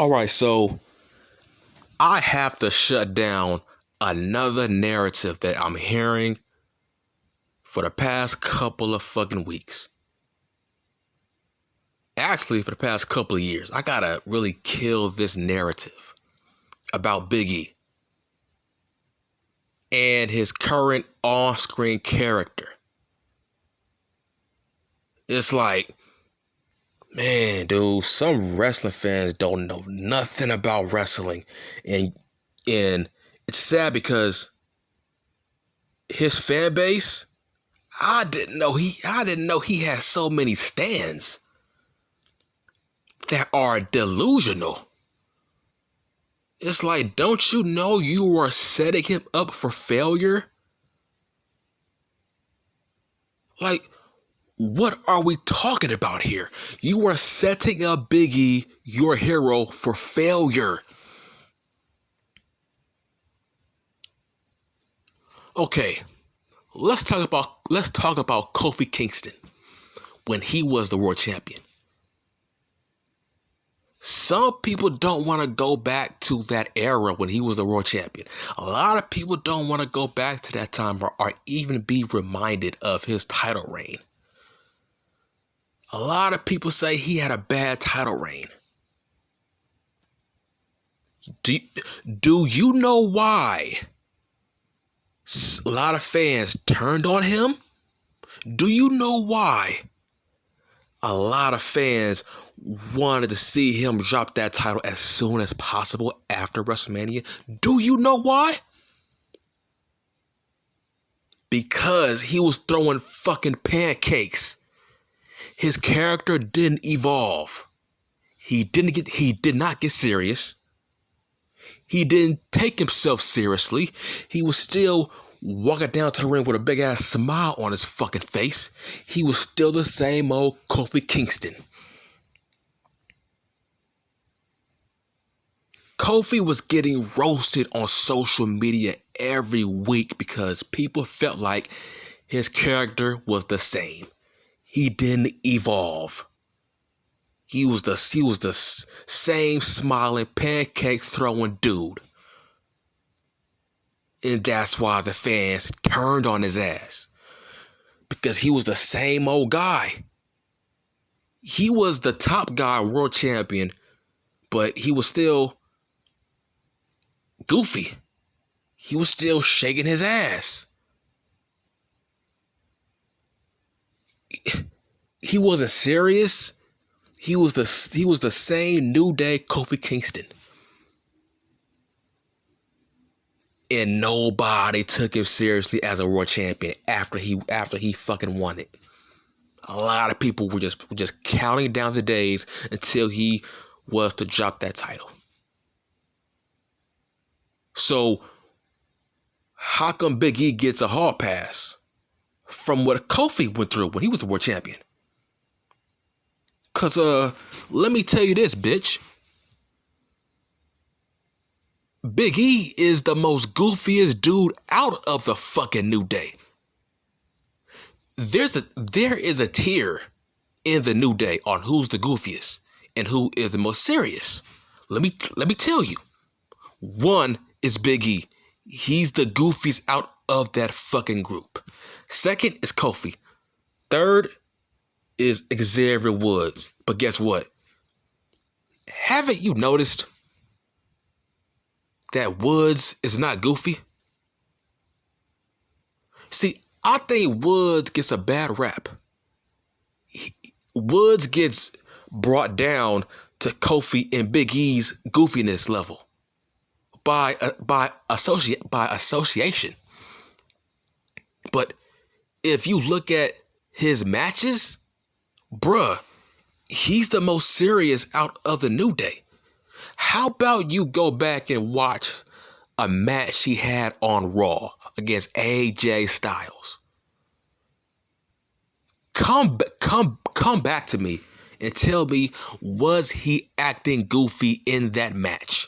All right, so I have to shut down another narrative that I'm hearing for the past couple of fucking weeks. Actually, for the past couple of years. I gotta really kill this narrative about Big E and his current on-screen character. It's like, man, dude, some wrestling fans don't know nothing about wrestling. And it's sad because his fan base, I didn't know he had so many stands that are delusional. It's like, don't you know you are setting him up for failure? Like, what are we talking about here? You are setting up Big E, your hero, for failure. Okay, let's talk about Kofi Kingston when he was the world champion. Some people don't want to go back to that era when he was the world champion. A lot of people don't want to go back to that time or even be reminded of his title reign. A lot of people say he had a bad title reign. Do you know why a lot of fans turned on him? Do you know why a lot of fans wanted to see him drop that title as soon as possible after WrestleMania? Do you know why? Because he was throwing fucking pancakes. His character didn't evolve. He did not get serious. He didn't take himself seriously. He was still walking down to the ring with a big ass smile on his fucking face. He was still the same old Kofi Kingston. Kofi was getting roasted on social media every week because people felt like his character was the same. He didn't evolve. He was the same smiling, pancake throwing dude. And that's why the fans turned on his ass. Because he was the same old guy. He was the top guy, world champion, but he was still goofy. He was still shaking his ass. He wasn't serious. He was the same New Day Kofi Kingston. And nobody took him seriously as a world champion after he fucking won it. A lot of people were just counting down the days until he was to drop that title. So how come Big E gets a hall pass from what Kofi went through when he was the world champion? Cause let me tell you this, bitch. Big E is the most goofiest dude out of the fucking New Day. There is a tier in the New Day on who's the goofiest and who is the most serious. Let me tell you. One is Big E. He's the goofiest out of that fucking group. Second is Kofi. Third is Xavier Woods. But guess what? Haven't you noticed that Woods is not goofy? See, I think Woods gets a bad rap. Woods gets brought down to Kofi and Big E's goofiness level by association. But if you look at his matches, bruh, he's the most serious out of the New Day. How about you go back and watch a match he had on Raw against AJ Styles? Come back to me and tell me, was he acting goofy in that match?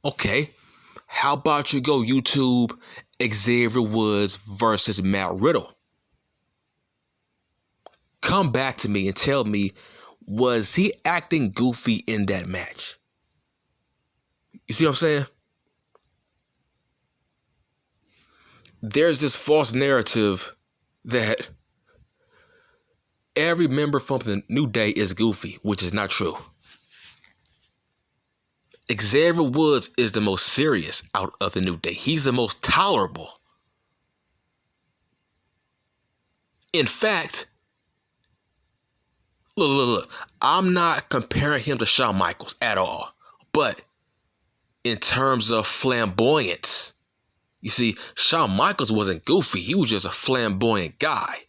Okay, how about you go YouTube Xavier Woods versus Matt Riddle? Come back to me and tell me, was he acting goofy in that match? You see what I'm saying? There's this false narrative that every member from the New Day is goofy, which is not true. Xavier Woods is the most serious out of the New Day. He's the most tolerable. In fact, look. I'm not comparing him to Shawn Michaels at all. But in terms of flamboyance, you see, Shawn Michaels wasn't goofy. He was just a flamboyant guy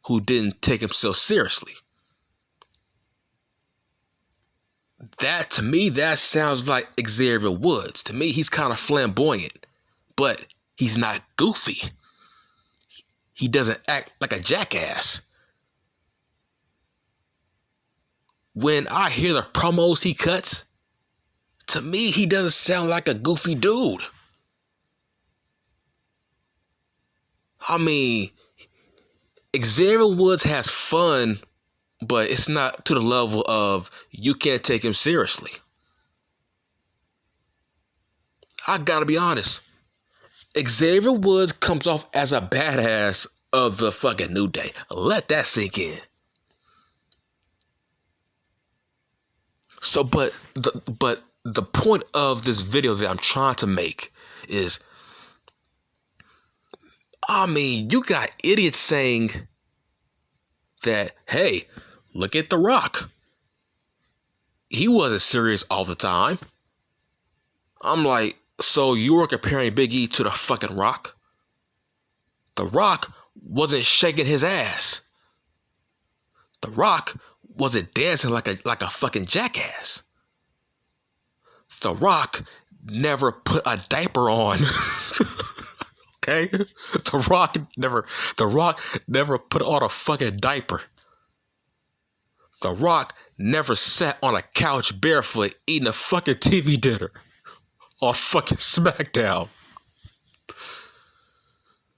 who didn't take himself seriously. That, to me, that sounds like Xavier Woods. To me, he's kind of flamboyant, but he's not goofy. He doesn't act like a jackass. When I hear the promos he cuts, to me, he doesn't sound like a goofy dude. I mean, Xavier Woods has fun, but it's not to the level of you can't take him seriously. I gotta be honest. Xavier Woods comes off as a badass of the fucking New Day. Let that sink in. So, but the point of this video that I'm trying to make is, I mean, you got idiots saying that, hey, look at The Rock. He wasn't serious all the time. I'm like, so you were comparing Big E to the fucking Rock? The Rock wasn't shaking his ass. The Rock wasn't dancing like a fucking jackass. The Rock never put a diaper on. Okay? The Rock never put on a fucking diaper. The Rock never sat on a couch barefoot eating a fucking TV dinner on fucking SmackDown.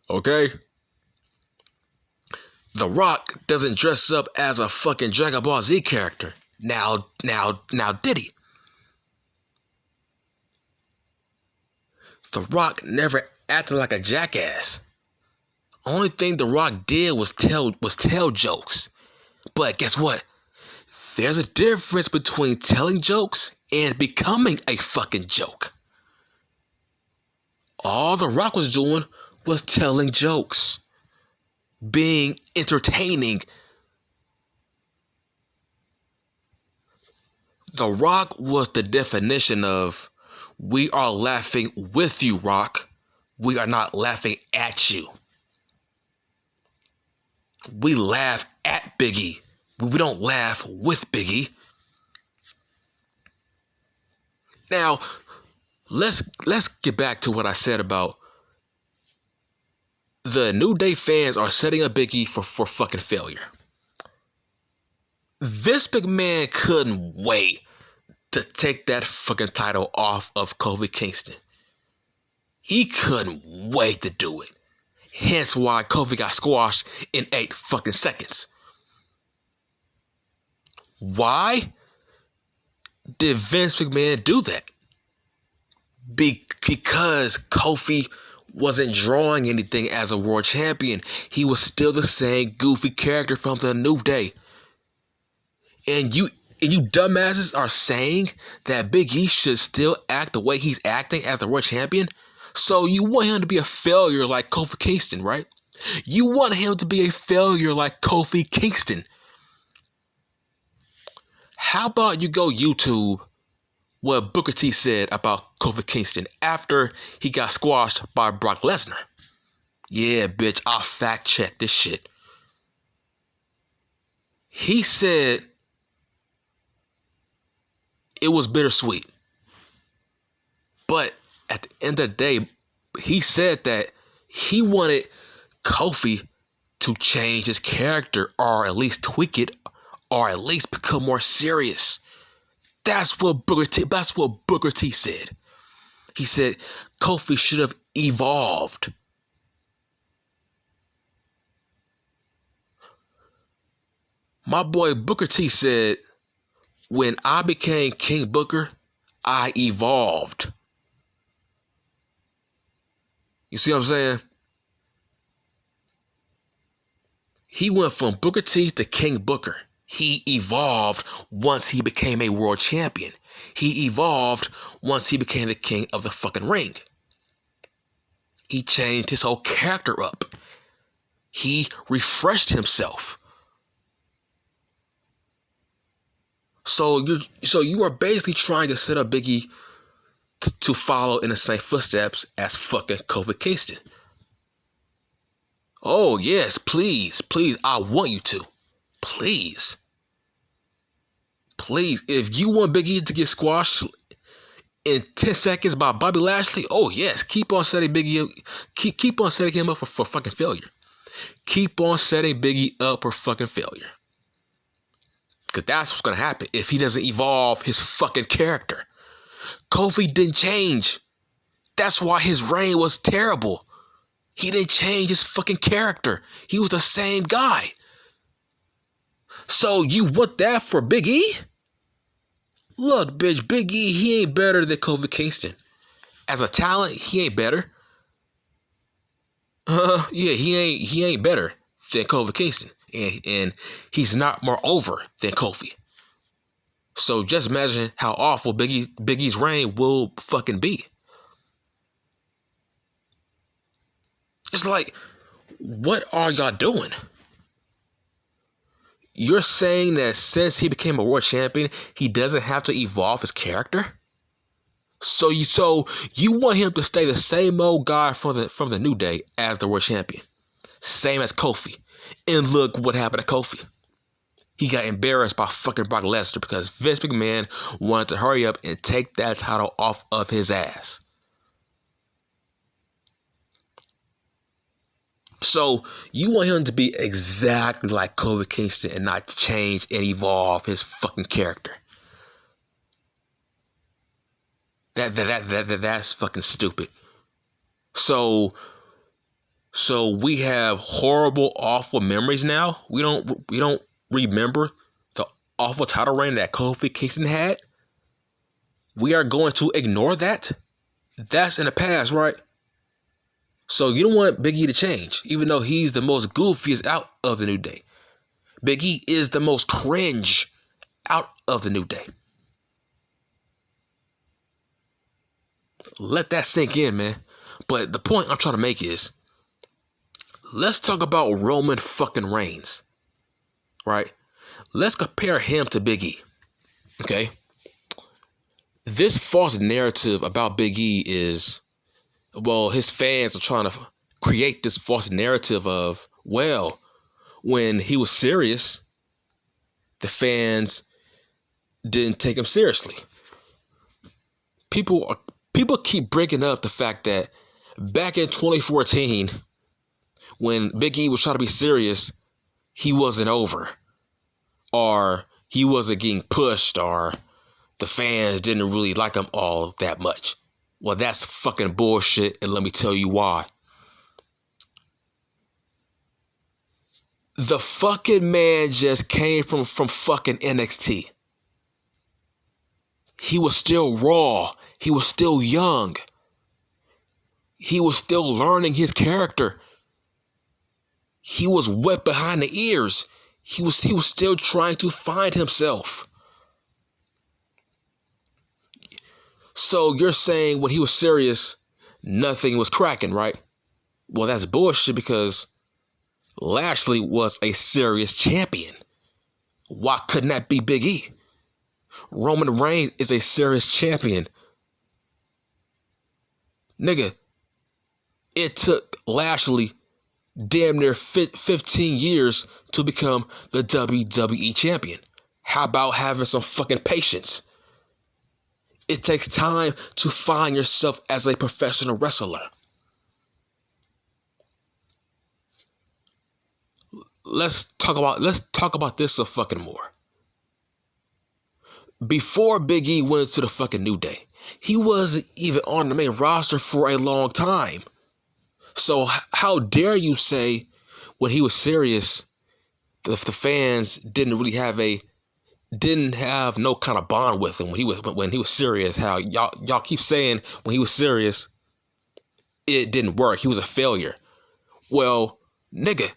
Okay? The Rock doesn't dress up as a fucking Dragon Ball Z character. Now did he? The Rock never acted like a jackass. Only thing The Rock did was tell jokes. But guess what? There's a difference between telling jokes and becoming a fucking joke. All The Rock was doing was telling jokes, being entertaining. The Rock was the definition of, we are laughing with you, Rock. We are not laughing at you. We laugh at Big E. We don't laugh with Big E. Now, let's get back to what I said about the New Day fans are setting up Big E for fucking failure. Vince McMahon couldn't wait to take that fucking title off of Kofi Kingston. He couldn't wait to do it. Hence why Kofi got squashed in 8 fucking seconds. Why did Vince McMahon do that? Because Kofi wasn't drawing anything as a world champion. He was still the same goofy character from the New Day. And you dumbasses are saying that Big E should still act the way he's acting as the world champion? So you want him to be a failure like Kofi Kingston, right? You want him to be a failure like Kofi Kingston. How about you go YouTube what Booker T said about Kofi Kingston after he got squashed by Brock Lesnar? Yeah, bitch, I'll fact check this shit. He said it was bittersweet. But at the end of the day, he said that he wanted Kofi to change his character or at least tweak it or at least become more serious. That's what Booker T said. He said Kofi should have evolved. My boy Booker T said When I became King Booker, I evolved. You see what I'm saying? He went from Booker T to King Booker. He evolved once he became a world champion. He evolved once he became the king of the fucking ring. He changed his whole character up. He refreshed himself. So you are basically trying to set up Big E to follow in the same footsteps as fucking Kofi Kingston. Oh yes, please, I want you to. Please. If you want Big E to get squashed in 10 seconds by Bobby Lashley, oh yes, keep on setting Big E up, keep on setting him up for fucking failure. Keep on setting Big E up for fucking failure. Because that's what's going to happen if he doesn't evolve his fucking character. Kofi didn't change. That's why his reign was terrible. He didn't change his fucking character. He was the same guy. So you want that for Big E? Look, bitch, Big E, he ain't better than Kofi Kingston. As a talent, he ain't better. Yeah, he ain't better than Kofi Kingston. And he's not more over than Kofi. So just imagine how awful Big E's reign will fucking be. It's like, what are y'all doing? You're saying that since he became a world champion, he doesn't have to evolve his character? So you want him to stay the same old guy from the New Day as the world champion. Same as Kofi. And look what happened to Kofi. He got embarrassed by fucking Brock Lesnar because Vince McMahon wanted to hurry up and take that title off of his ass. So you want him to be exactly like Kofi Kingston and not change and evolve his fucking character. That's fucking stupid. So we have horrible, awful memories now. We don't remember the awful title reign that Kofi Kingston had. We are going to ignore that. That's in the past, right? So you don't want Big E to change, even though he's the most goofiest out of the New Day. Big E is the most cringe out of the New Day. Let that sink in, man. But the point I'm trying to make is, let's talk about Roman fucking Reigns, right? Let's compare him to Big E, okay? This false narrative about Big E is, well, his fans are trying to create this false narrative of, well, when he was serious, the fans didn't take him seriously. People keep bringing up the fact that back in 2014, when Big E was trying to be serious, he wasn't over, or he wasn't getting pushed, or the fans didn't really like him all that much. Well, that's fucking bullshit, and let me tell you why. The fucking man just came from fucking NXT. He was still raw. He was still young. He was still learning his character. He was wet behind the ears. He was still trying to find himself. So you're saying when he was serious, nothing was cracking, right? Well, that's bullshit, because Lashley was a serious champion. Why couldn't that be Big E? Roman Reigns is a serious champion. Nigga, it took Lashley damn near 15 years to become the WWE champion. How about having some fucking patience? It takes time to find yourself as a professional wrestler. Let's talk about this a fucking more. Before Big E went to the fucking New Day, he wasn't even on the main roster for a long time. So how dare you say when he was serious, the fans didn't really have a didn't have no kind of bond with him when he was serious. How y'all keep saying when he was serious, it didn't work. He was a failure. Well, nigga,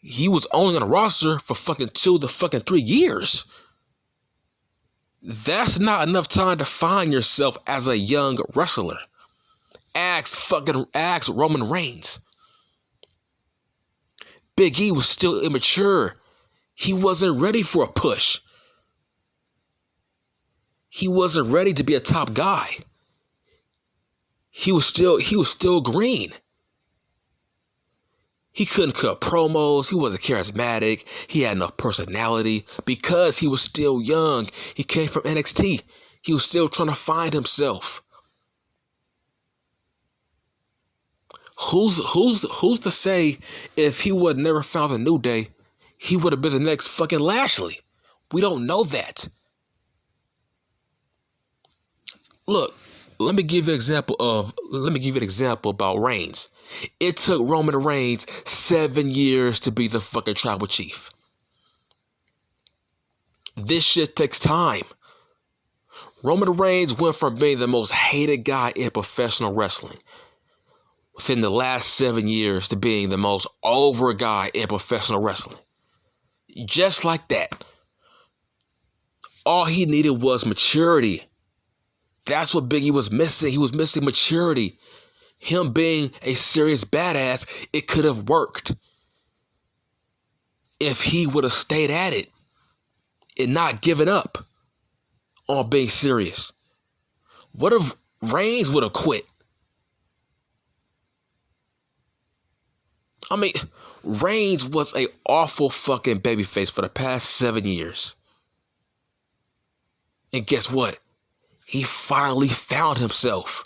he was only on the roster for fucking 2 to fucking 3 years. That's not enough time to find yourself as a young wrestler. Ask Roman Reigns. Big E was still immature. He wasn't ready for a push. He wasn't ready to be a top guy. He was still green. He couldn't cut promos. He wasn't charismatic. He had no personality because he was still young. He came from NXT. He was still trying to find himself. Who's to say if he would never found a New Day, he would have been the next fucking Lashley? We don't know that. Look, let me give you an example about Reigns. It took Roman Reigns 7 years to be the fucking tribal chief. This shit takes time. Roman Reigns went from being the most hated guy in professional wrestling within the last 7 years to being the most over guy in professional wrestling. Just like that. All he needed was maturity. That's what Big E was missing. He was missing maturity. Him being a serious badass, it could have worked if he would have stayed at it and not given up on being serious. What if Reigns would have quit? I mean, Reigns was an awful fucking babyface for the past 7 years. And guess what? He finally found himself.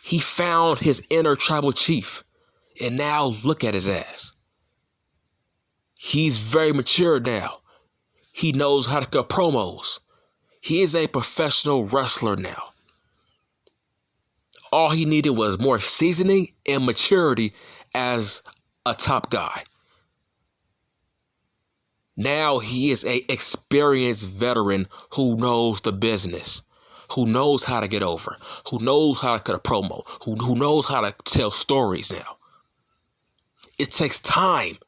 He found his inner tribal chief. And now look at his ass. He's very mature now. He knows how to cut promos. He is a professional wrestler now. All he needed was more seasoning and maturity as a top guy. Now he is an experienced veteran who knows the business, who knows how to get over, who knows how to cut a promo, who knows how to tell stories now. It takes time.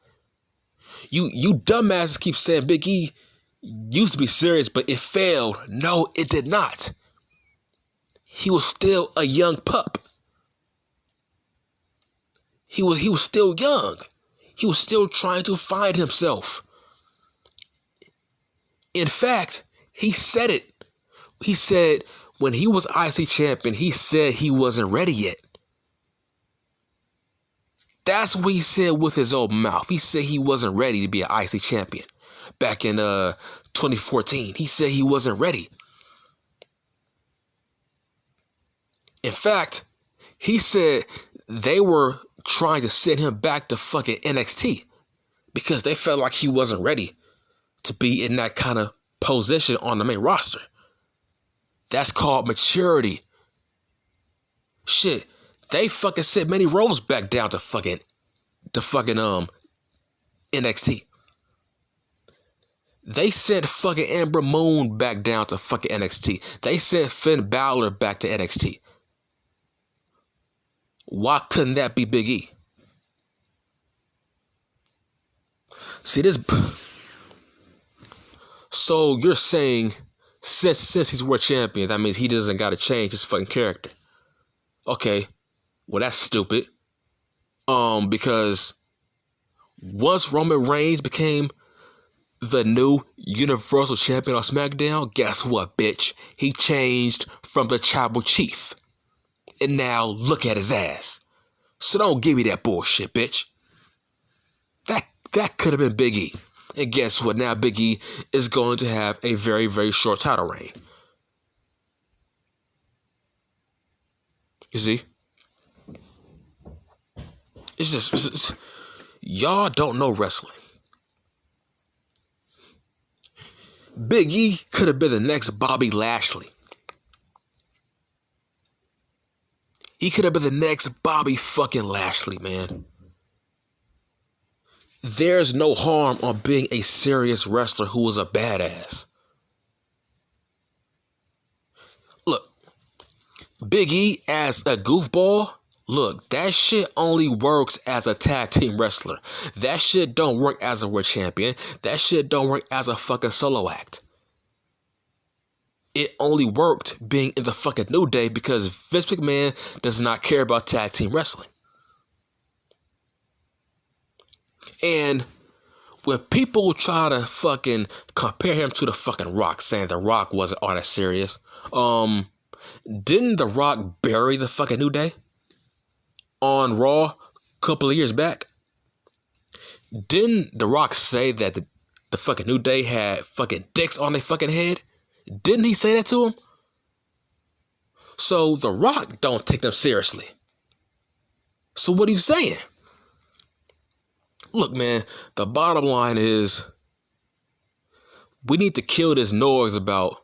You dumbasses keep saying Big E used to be serious, but it failed. No, it did not. He was still a young pup. He was still young. He was still trying to find himself. In fact, he said it. He said when he was IC champion, he said he wasn't ready yet. That's what he said with his own mouth. He said he wasn't ready to be an IC champion back in 2014. He said he wasn't ready. In fact, he said they were trying to send him back to fucking NXT because they felt like he wasn't ready to be in that kind of position on the main roster. That's called maturity. Shit, they fucking sent Manny Rose back down to fucking NXT. They sent fucking Ember Moon back down to fucking NXT. They sent Finn Balor back to NXT. Why couldn't that be Big E? See this. So you're saying since he's world champion, that means he doesn't got to change his fucking character. Okay, well that's stupid. Because once Roman Reigns became the new Universal Champion on SmackDown, guess what, bitch? He changed from the tribal chief. And now look at his ass. So don't give me that bullshit, bitch. That could have been Big E. And guess what? Now Big E is going to have a very, very short title reign. You see? It's just y'all don't know wrestling. Big E could have been the next Bobby Lashley. He could have been the next Bobby fucking Lashley, man. There's no harm on being a serious wrestler who is a badass. Big E as a goofball, look, that shit only works as a tag team wrestler. That shit don't work as a world champion. That shit don't work as a fucking solo act. It only worked being in the fucking New Day because Vince McMahon does not care about tag team wrestling. And when people try to fucking compare him to the fucking Rock, saying the Rock wasn't all that serious, didn't the Rock bury the fucking New Day on Raw a couple of years back? Didn't the Rock say that the fucking New Day had fucking dicks on their fucking head? Didn't he say that to him? So the Rock don't take them seriously. So what are you saying? Look, man, the bottom line is we need to kill this noise about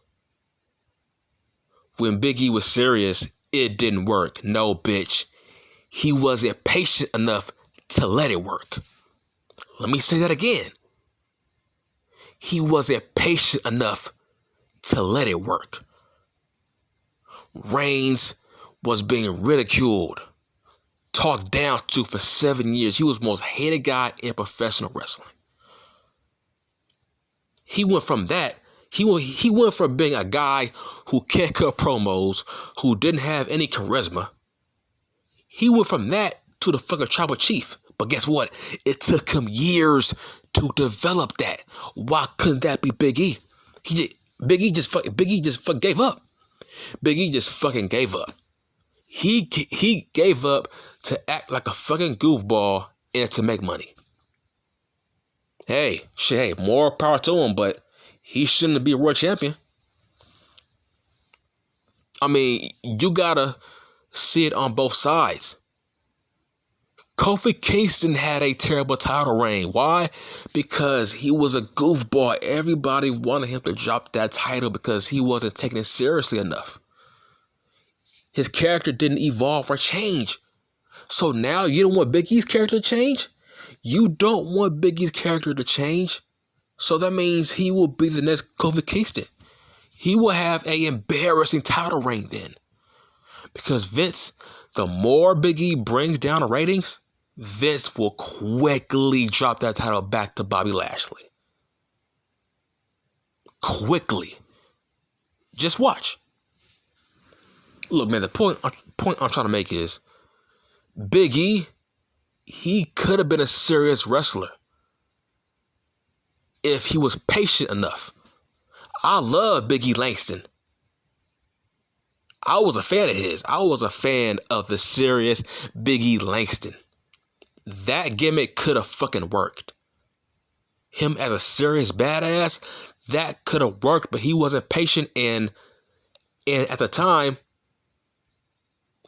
when Big E was serious, it didn't work. No, bitch. He wasn't patient enough to let it work. Let me say that again. He wasn't patient enough to let it work. Reigns was being ridiculed, talked down to for 7 years. He was the most hated guy in professional wrestling. He went from that. He went from being a guy who can't cut promos, who didn't have any charisma. He went from that to the fucking tribal chief. But guess what? It took him years to develop that. Why couldn't that be Big E? Big E just gave up. Big E just fucking gave up. He gave up to act like a fucking goofball and to make money. Hey, more power to him, but he shouldn't be a world champion. I mean, you gotta see it on both sides. Kofi Kingston had a terrible title reign. Why? Because he was a goofball. Everybody wanted him to drop that title because he wasn't taking it seriously enough. His character didn't evolve or change. So now you don't want Big E's character to change? You don't want Big E's character to change? So that means he will be the next Kofi Kingston. He will have an embarrassing title reign then. Because Vince, the more Big E brings down the ratings, Vince will quickly drop that title back to Bobby Lashley. Quickly. Just watch. Look, man, the point I'm trying to make is Big E, he could have been a serious wrestler if he was patient enough. I love Big E Langston. I was a fan of his. I was a fan of the serious Big E Langston. That gimmick could have fucking worked. Him as a serious badass, that could have worked, but he wasn't patient, and at the time,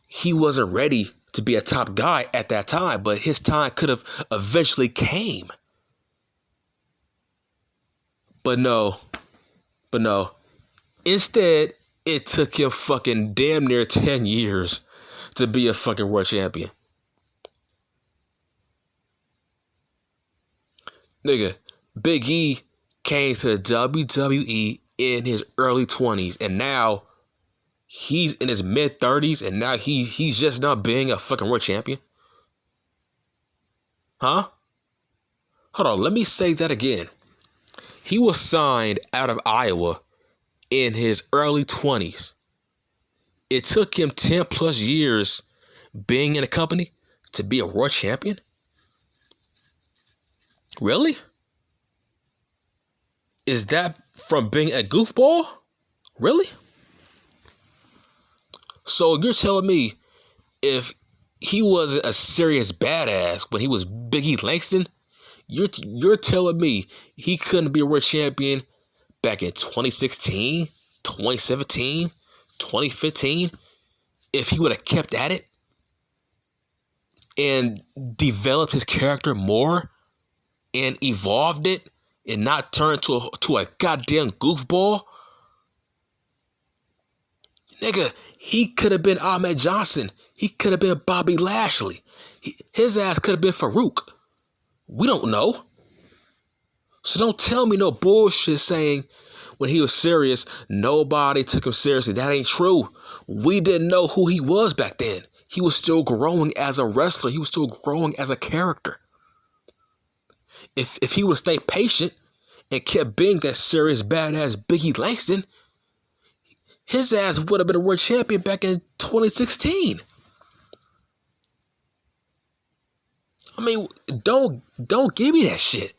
he wasn't ready to be a top guy at that time, but his time could have eventually came. But no. Instead, it took him fucking damn near 10 years to be a fucking world champion. Nigga, Big E came to the WWE in his early 20s, and now he's in his mid-30s, and now he's just not being a fucking world champion? Huh? Hold on, let me say that again. He was signed out of Iowa in his early 20s. It took him 10 plus years being in a company to be a world champion? Really? Is that from being a goofball? Really? So you're telling me if he wasn't a serious badass when he was Big E Langston, you're telling me he couldn't be a world champion back in 2016, 2017, 2015 if he would have kept at it and developed his character more and evolved it and not turned to a goddamn goofball? Nigga, he could have been Ahmed Johnson. He could have been Bobby Lashley. His ass could have been Farouk. We don't know. So don't tell me no bullshit saying when he was serious, nobody took him seriously. That ain't true. We didn't know who he was back then. He was still growing as a wrestler. He was still growing as a character. If he would stay patient and kept being that serious, badass Biggie Langston, his ass would have been a world champion back in 2016. I mean, don't give me that shit.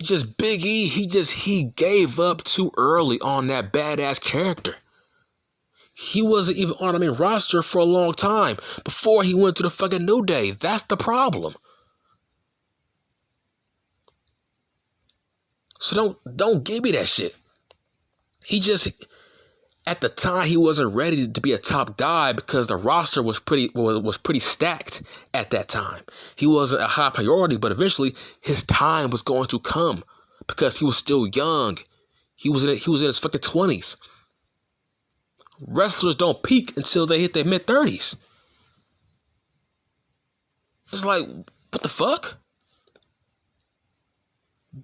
Just Big E, he gave up too early on that badass character. He wasn't even on the main roster for a long time before he went to the fucking New Day. That's the problem. So don't give me that shit. At the time, he wasn't ready to be a top guy because the roster was pretty stacked at that time. He wasn't a high priority, but eventually his time was going to come because he was still young. He was in his fucking 20s. Wrestlers don't peak until they hit their mid-30s. It's like, what the fuck?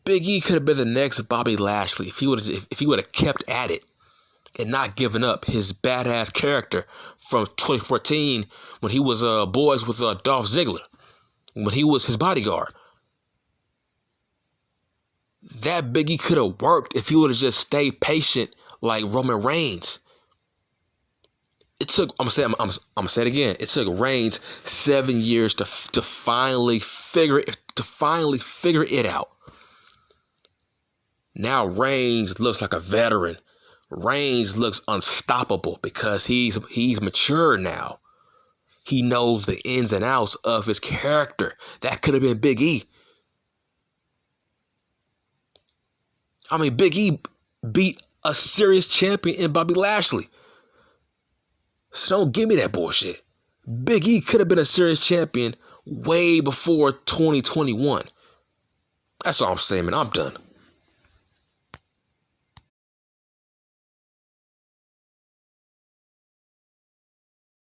Big E could have been the next Bobby Lashley if he would have kept at it and not given up his badass character from 2014 when he was boys with Dolph Ziggler, when he was his bodyguard. That Big E could have worked if he would have just stayed patient like Roman Reigns. I'm gonna say it again. It took Reigns 7 years to finally figure it out. Now Reigns looks like a veteran. Reigns looks unstoppable because he's mature now. He knows the ins and outs of his character. That could have been Big E. I mean, Big E beat a serious champion in Bobby Lashley. So don't give me that bullshit. Big E could have been a serious champion way before 2021. That's all I'm saying, man. I'm done.